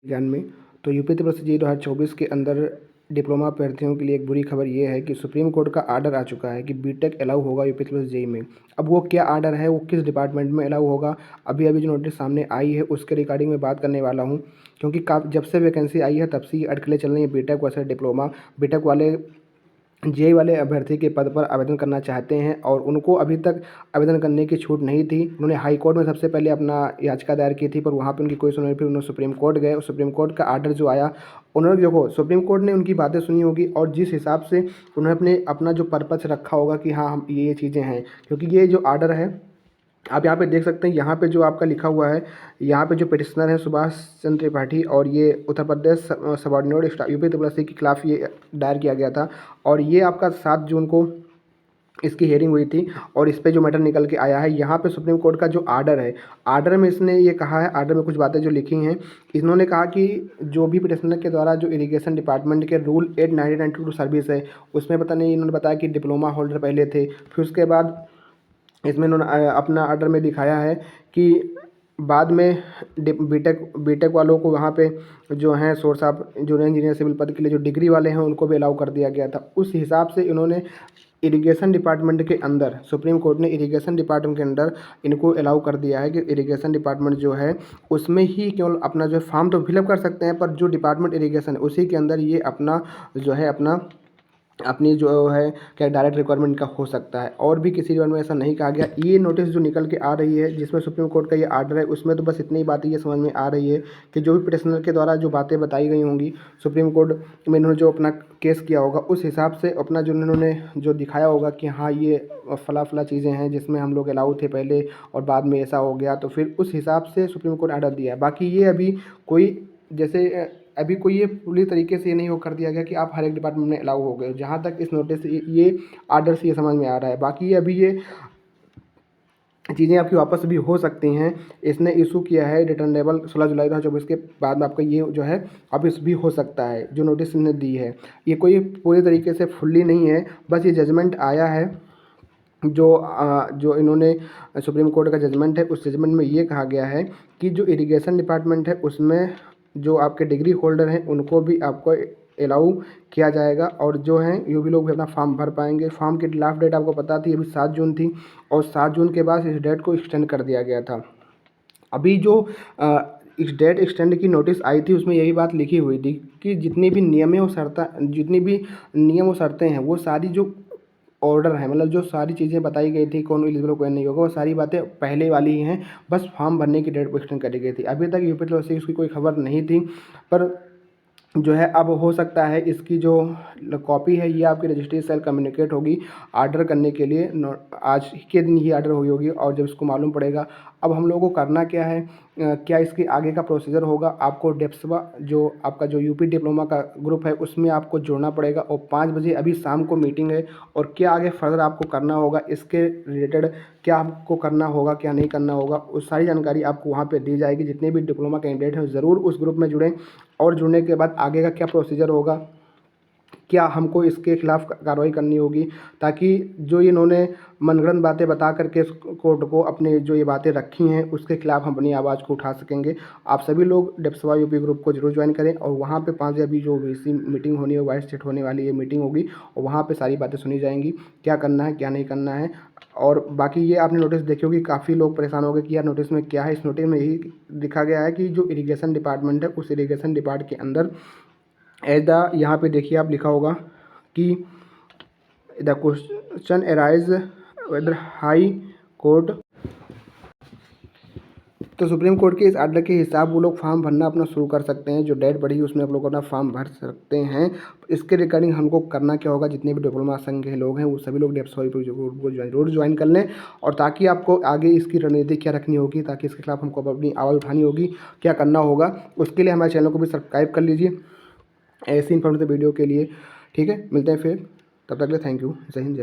ज्ञान में। तो यूपी त्रिपुरा जेईई 2024 के अंदर डिप्लोमा अभ्यर्थियों के लिए एक बुरी खबर ये है कि सुप्रीम कोर्ट का आर्डर आ चुका है कि बीटेक अलाउ होगा यूपी त्रिपुरा जेईई में। अब वो क्या आर्डर है, वो किस डिपार्टमेंट में अलाउ होगा, अभी अभी जो नोटिस सामने आई है उसके रिगार्डिंग में बात करने वाला हूँ। क्योंकि जब से वैकेंसी आई है तब से ये अटकलें चल रही हैं। बीटेक वैसे डिप्लोमा बीटेक वाले जेईई वाले अभ्यर्थी के पद पर आवेदन करना चाहते हैं और उनको अभी तक आवेदन करने की छूट नहीं थी। उन्होंने हाई कोर्ट में सबसे पहले अपना याचिका दायर की थी, पर वहाँ पे उनकी कोई सुनवाई, फिर उन्होंने सुप्रीम कोर्ट गए और सुप्रीम कोर्ट का आर्डर जो आया, उन्होंने देखो सुप्रीम कोर्ट ने उनकी बातें सुनी होगी और जिस हिसाब से उन्होंने अपना जो पर्पस रखा होगा कि हाँ हम ये चीज़ें हैं, क्योंकि ये जो आर्डर है आप यहाँ पे देख सकते हैं। यहाँ पे जो आपका लिखा हुआ है, यहाँ पे जो पिटिशनर है सुभाष चंद्र त्रिपाठी, और ये उत्तर प्रदेश सबऑर्डिनेट यूपी त्रिपुरा के खिलाफ ये दायर किया गया था। और ये आपका 7 जून को इसकी हियरिंग हुई थी और इस पे जो मैटर निकल के आया है, यहाँ पे सुप्रीम कोर्ट का जो आर्डर है, आर्डर में इसने ये कहा है, आर्डर में कुछ बातें जो लिखी हैं, इन्होंने कहा कि जो भी पिटिशनर के द्वारा जो इरिगेशन डिपार्टमेंट के रूल 8 1992 सर्विस है, उसमें पता नहीं इन्होंने बताया कि डिप्लोमा होल्डर पहले थे। फिर उसके बाद इसमें इन्होंने अपना आर्डर में दिखाया है कि बाद में बीटेक वालों को वहाँ पे जो हैं source of junior engineer civil पद के लिए जो डिग्री वाले हैं उनको भी अलाउ कर दिया गया था। उस हिसाब से इन्होंने इरिगेशन डिपार्टमेंट के अंदर, सुप्रीम कोर्ट ने इरिगेशन डिपार्टमेंट के अंदर इनको अलाउ कर दिया है कि इरिगेशन डिपार्टमेंट जो है उसमें ही केवल अपना जो फॉर्म तो फिलअप कर सकते हैं, पर जो डिपार्टमेंट इरिगेशन है उसी के अंदर ये अपना जो है अपनी जो है क्या डायरेक्ट रिक्वायरमेंट का हो सकता है। और भी किसी में ऐसा नहीं कहा गया। ये नोटिस जो निकल के आ रही है जिसमें सुप्रीम कोर्ट का ये आर्डर है, उसमें तो बस इतनी बातें ये समझ में आ रही है कि जो भी पिटिशनर के द्वारा जो बातें बताई गई होंगी सुप्रीम कोर्ट में, इन्होंने जो अपना केस किया होगा उस हिसाब से अपना जो इन्होंने जो दिखाया होगा कि हाँ ये फला चीज़ें हैं जिसमें हम लोग अलाउ थे पहले और बाद में ऐसा हो गया, तो फिर उस हिसाब से सुप्रीम कोर्ट आर्डर दिया है। बाकी ये अभी कोई जैसे अभी कोई ये पूरी तरीके से ये नहीं हो कर दिया गया कि आप हर एक डिपार्टमेंट में अलाउ हो गए, जहाँ तक इस नोटिस ये आर्डर से ये समझ में आ रहा है। बाकी ये अभी ये चीज़ें आपकी वापस भी हो सकती हैं। इसने इशू किया है रिटर्नेबल 16 जुलाई 2024 के बाद में आपका ये जो है वापस भी हो सकता है। जो नोटिस इन्होंने दी है ये कोई पूरी तरीके से फुल्ली नहीं है, बस ये जजमेंट आया है जो इन्होंने सुप्रीम कोर्ट का जजमेंट है, उस जजमेंट में ये कहा गया है कि जो इरिगेशन डिपार्टमेंट है उसमें जो आपके डिग्री होल्डर हैं उनको भी आपको अलाउ किया जाएगा और जो हैं ये भी लोग भी अपना फॉर्म भर पाएंगे। फॉर्म की लास्ट डेट आपको पता थी, अभी 7 जून थी और 7 जून के बाद इस डेट को एक्सटेंड कर दिया गया था। अभी जो इस डेट एक्सटेंड की नोटिस आई थी उसमें यही बात लिखी हुई थी कि जितनी भी नियम और शर्तें हैं वो सारी जो ऑर्डर है, मतलब जो सारी चीज़ें बताई गई थी कौन एलिजिबल कौन नहीं होगा, वो सारी बातें पहले वाली ही हैं, बस फॉर्म भरने की डेट को एक्सटेंड करी गई थी। अभी तक यूपी तरफ से उसकी कोई खबर नहीं थी, पर जो है अब हो सकता है इसकी जो कॉपी है ये आपकी रजिस्ट्री सेल कम्युनिकेट होगी आर्डर करने के लिए। आज के दिन ही आर्डर हुई होगी और जब इसको मालूम पड़ेगा अब हम लोगों को करना क्या है, क्या इसके आगे का प्रोसीजर होगा। आपको डेप्सवा जो आपका जो यूपी डिप्लोमा का ग्रुप है उसमें आपको जुड़ना पड़ेगा और 5 बजे अभी शाम को मीटिंग है और क्या आगे फर्दर आपको करना होगा, इसके रिलेटेड क्या आपको करना होगा क्या नहीं करना होगा, उस सारी जानकारी आपको वहाँ पे दी जाएगी। जितने भी डिप्लोमा कैंडिडेट हैं ज़रूर उस ग्रुप में जुड़ें और जुड़ने के बाद आगे का क्या प्रोसीजर होगा, क्या हमको इसके खिलाफ कार्रवाई करनी होगी, ताकि जो इन्होंने मनगढ़ंत बातें बता करके कोर्ट को अपने जो ये बातें रखी हैं उसके खिलाफ हम अपनी आवाज़ को उठा सकेंगे। आप सभी लोग डेप्सवा यूपी ग्रुप को जरूर ज्वाइन करें और वहाँ पे 5 अभी जो वीसी मीटिंग होनी है, वाइस स्टेट होने वाली ये मीटिंग होगी और वहाँ पे सारी बातें सुनी जाएंगी, क्या करना है क्या नहीं करना है। और बाकी ये आपने नोटिस देखी होगी, काफ़ी लोग परेशान हो गए कि यार नोटिस में क्या है। इस नोटिस में यही लिखा गया है कि जो इरिगेशन डिपार्टमेंट है उस इरिगेशन डिपार्ट के अंदर एज द, यहाँ पे देखिए आप लिखा होगा कि the question arise whether high court, तो सुप्रीम कोर्ट के इस आर्डर के हिसाब वो लोग फॉर्म भरना अपना शुरू कर सकते हैं। जो डेट बढ़ी उसमें आप लोग अपना फॉर्म भर सकते हैं। इसके रिगार्डिंग हमको करना क्या होगा, जितने भी डिप्लोमा संघ के लोग हैं वो सभी लोग डेप्सवा को जरूर ज्वाइन कर लें और ताकि आपको आगे इसकी रणनीति क्या रखनी होगी, ताकि इसके खिलाफ हमको अपनी आवाज़ उठानी होगी, क्या करना होगा, उसके लिए हमारे चैनल को भी सब्सक्राइब कर लीजिए ऐसी इन्फॉर्मेटिव वीडियो के लिए। ठीक है, मिलते हैं फिर, तब तक के लिए थैंक यू। जय हिंद।